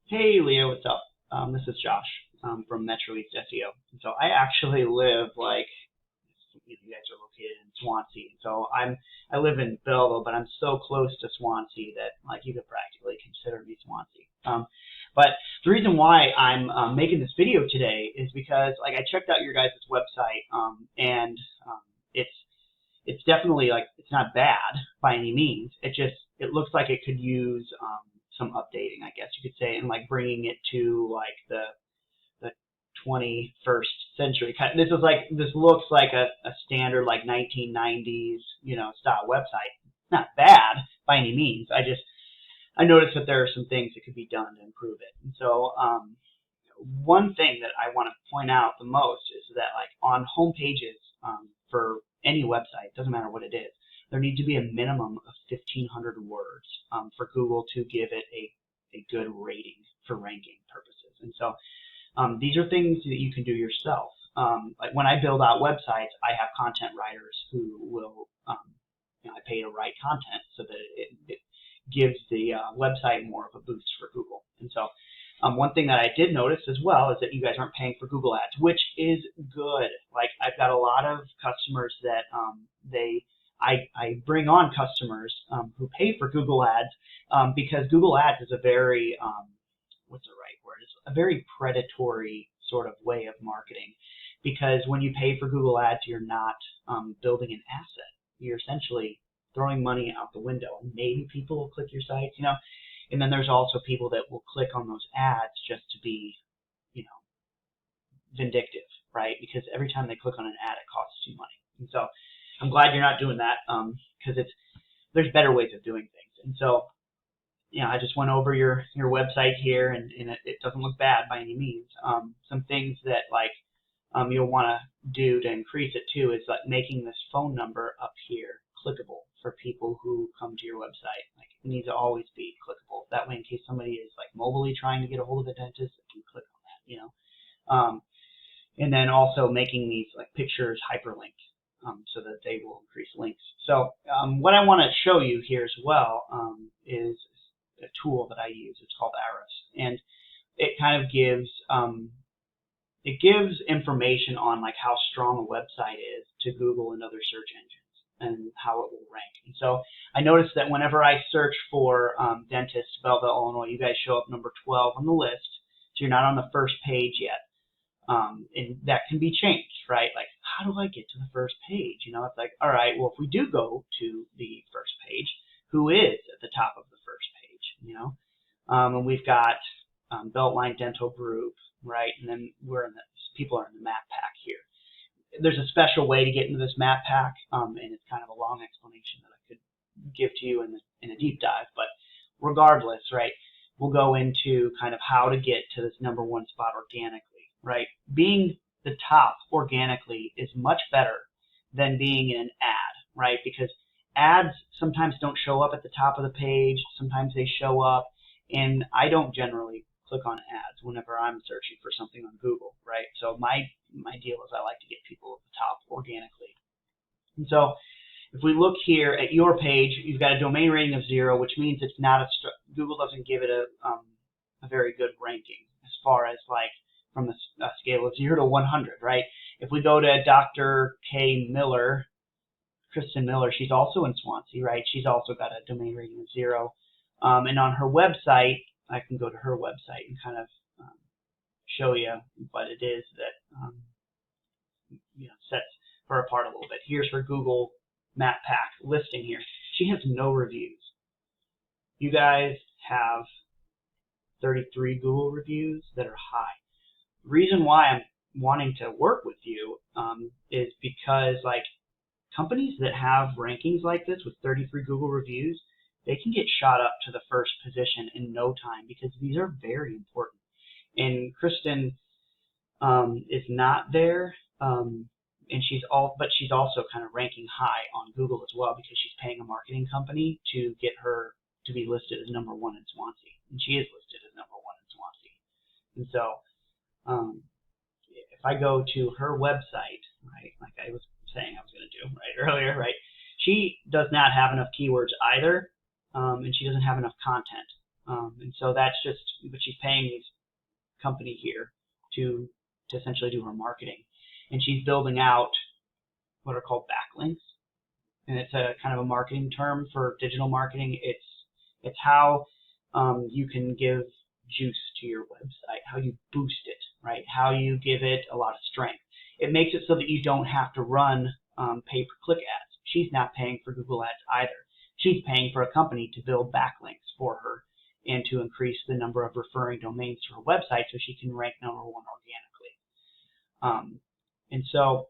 Hey Leo, what's up? This is Josh from Metro East SEO. And so I actually live you guys are located in Swansea. So I live in Belleville, but I'm so close to Swansea that like you could practically consider me Swansea. But the reason why I'm making this video today is because like I checked out your guys' website and it's it's definitely like it's not bad by any means. It looks like it could use some updating, I guess you could say, and like bringing it to like the 21st century. This looks like a standard like 1990s style website. Not bad by any means. I noticed that there are some things that could be done to improve it. And so one thing that I want to point out the most is that like on home pages for any website, doesn't matter what it is, there needs to be a minimum of 1,500 words for Google to give it a good rating for ranking purposes. And so these are things that you can do yourself. Like when I build out websites, I have content writers who will, I pay to write content so that it gives the website more of a boost for Google. And so one thing that I did notice as well is that you guys aren't paying for Google Ads, which is good. Like I've got a lot of customers that I bring on customers who pay for Google Ads because Google Ads is a very what's the right word? It's a very predatory sort of way of marketing, because when you pay for Google Ads, you're not building an asset. You're essentially throwing money out the window, and maybe people will click your sites, and then there's also people that will click on those ads just to be, vindictive, right? Because every time they click on an ad, it costs you money. And so I'm glad you're not doing that because there's better ways of doing things. And so, I just went over your website here, and it doesn't look bad by any means. Some things that like you'll want to do to increase it too is like making this phone number up here clickable for people who come to your website. Like it needs to always be clickable. That way, in case somebody is like mobilely trying to get a hold of a dentist, they can click on that. And then also making these like pictures hyperlinked so that they will increase links. So what I want to show you here as well is a tool that I use. It's called Aris, and it kind of gives information on like how strong a website is to Google and other search engines, and how it will rank. And so I noticed that whenever I search for dentist, Belleville, Illinois, you guys show up number 12 on the list, so you're not on the first page yet. And that can be changed, right? Like, how do I get to the first page? It's like, all right, well, if we do go to the first page, who is at the top of the first page? And we've got Beltline Dental Group, right? And then people are in the map pack here. There's a special way to get into this map pack, and it's kind of a long explanation that I could give to you in a deep dive. But regardless, right, we'll go into kind of how to get to this number one spot organically, right? Being the top organically is much better than being in an ad, right? Because ads sometimes don't show up at the top of the page. Sometimes they show up, and I don't generally click on ads whenever I'm searching for something on Google, right? So my deal is I like to get people at the top organically. And so if we look here at your page, you've got a domain rating of 0, which means it's not Google doesn't give it a very good ranking as far as like from a scale of 0 to 100, right? If we go to Dr. K. Miller, Kristen Miller, she's also in Swansea, right? She's also got a domain rating of 0. And on her website, I can go to her website and kind of show you what it is that sets her apart a little bit. Here's her Google Map Pack listing here. She has no reviews. You guys have 33 Google reviews that are high. The reason why I'm wanting to work with you is because like companies that have rankings like this with 33 Google reviews, they can get shot up to the first position in no time because these are very important. And Kristen is not there, and she's also kind of ranking high on Google as well because she's paying a marketing company to get her to be listed as number 1 in Swansea, and she is listed as number 1 in Swansea. And so if I go to her website, right, like I was saying I was going to do right earlier, right, she does not have enough keywords either, and she doesn't have enough content And so that's just, but she's paying this company here to essentially do her marketing. And she's building out what are called backlinks. And it's a kind of a marketing term for digital marketing. It's how you can give juice to your website, how you boost it, right? How you give it a lot of strength. It makes it so that you don't have to run pay-per-click ads. She's not paying for Google Ads either. She's paying for a company to build backlinks for her and to increase the number of referring domains to her website so she can rank #1 organically. And so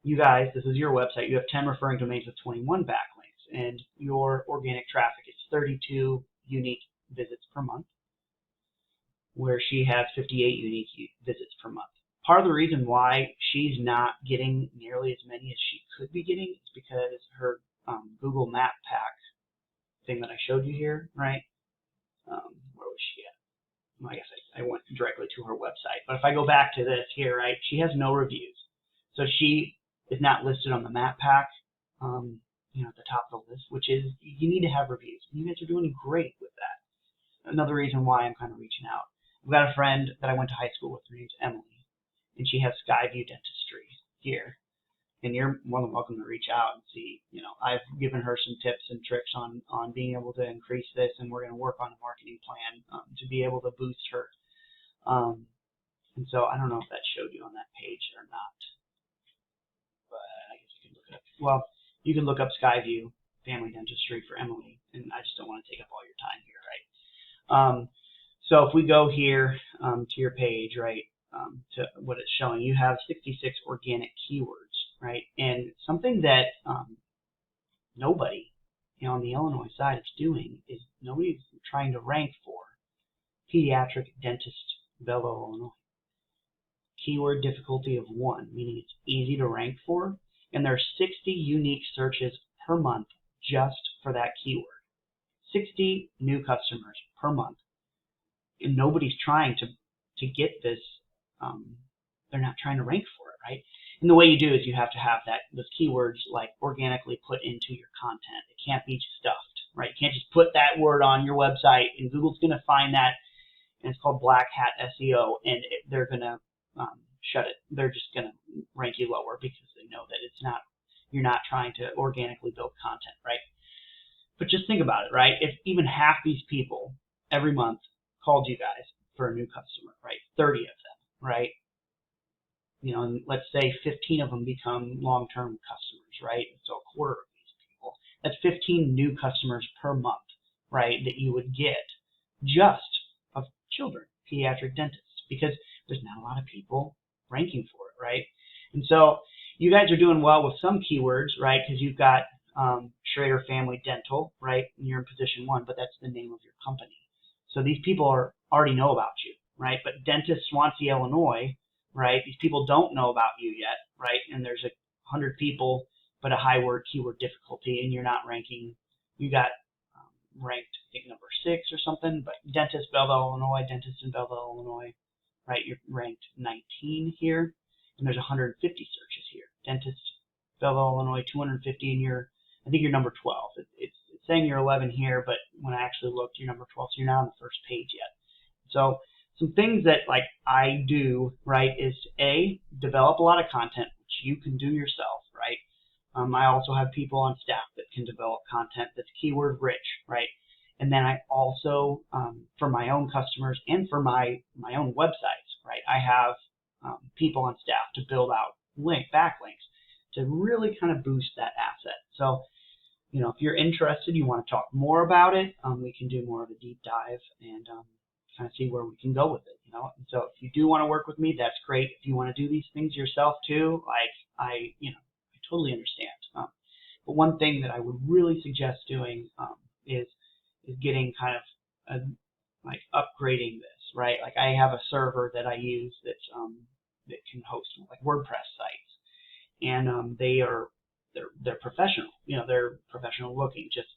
you guys, this is your website. You have 10 referring domains with 21 backlinks, and your organic traffic is 32 unique visits per month, where she has 58 unique visits per month. Part of the reason why she's not getting nearly as many as she could be getting is because her Google Map Pack thing that I showed you here, right? Where was she at? Well, I guess I went directly to her website. But if I go back to this here, right, she has no reviews. So she is not listed on the Map Pack, at the top of the list, which is, you need to have reviews. You guys are doing great with that. Another reason why I'm kind of reaching out. I've got a friend that I went to high school with. Her name's Emily, and she has Skyview Dentistry here. And you're more than welcome to reach out and see. I've given her some tips and tricks on being able to increase this, and we're going to work on a marketing plan to be able to boost her. And so I don't know if that showed you on that page or not, but I guess you can look it up. Well, you can look up Skyview Family Dentistry for Emily, and I just don't want to take up all your time here, right? So if we go here to your page, right, to what it's showing, you have 66 organic keywords, right? And something that nobody on the Illinois side is doing is nobody's trying to rank for pediatric dentist, Belleville, Illinois. Keyword difficulty of 1, meaning it's easy to rank for, and there are 60 unique searches per month just for that keyword. 60 new customers per month, and nobody's trying to get this. They're not trying to rank for it, right? And the way you do is you have to have those keywords like organically put into your content. It can't be stuffed, right? You can't just put that word on your website and Google's going to find that, and it's called black hat SEO, and they're going to shut it. They're just going to rank you lower because they know that you're not trying to organically build content, right? But just think about it, right? If even half these people every month called you guys for a new customer, right? 30 of them, right? And let's say 15 of them become long-term customers, right? So a quarter of these people. That's 15 new customers per month, right? That you would get just of children, pediatric dentists, because there's not a lot of people ranking for it, right? And so you guys are doing well with some keywords, right? Because you've got Schreder Family Dental, right? And you're in position 1, but that's the name of your company. So these people already know about you, right? But Dentist Swansea, Illinois, right? These people don't know about you yet, right? And there's 100 people, but a high keyword difficulty, and you're not ranking. You got ranked, I think, number 6 or something, but Dentist Belleville, Illinois, Dentist in Belleville, Illinois, right? You're ranked 19 here, and there's 150 searches here. Dentist Belleville, Illinois, 250, and I think you're number 12. It's saying you're 11 here, but when I actually looked, you're number 12, so you're not on the first page yet. So some things that I do, right, is to develop a lot of content, which you can do yourself, right? I also have people on staff that can develop content that's keyword rich, right? And then I also, for my own customers and for my own websites, right, I have people on staff to build out backlinks to really kind of boost that asset. So, if you're interested, you want to talk more about it, we can do more of a deep dive and kind of see where we can go with it, And so if you do want to work with me, that's great. If you want to do these things yourself too, I totally understand. But one thing that I would really suggest doing is getting kind of upgrading this, right? Like I have a server that I use that's that can host WordPress sites, and they're professional. They're professional looking, just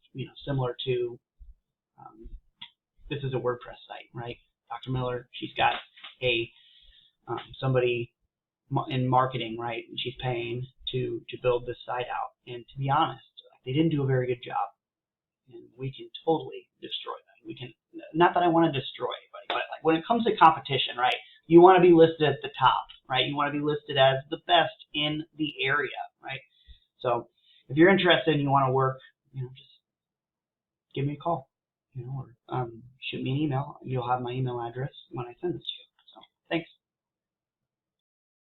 similar to this is a WordPress site, right? Dr. Miller, she's got somebody in marketing, right? And she's paying to build this site out. And to be honest, they didn't do a very good job, and we can totally destroy that. we can, not that I want to destroy anybody, but like when it comes to competition, right, you want to be listed at the top, right? You want to be listed as the best in the area, right? So if you're interested and you want to work, just give me a call, or shoot me an email. You'll have my email address when I send this to you.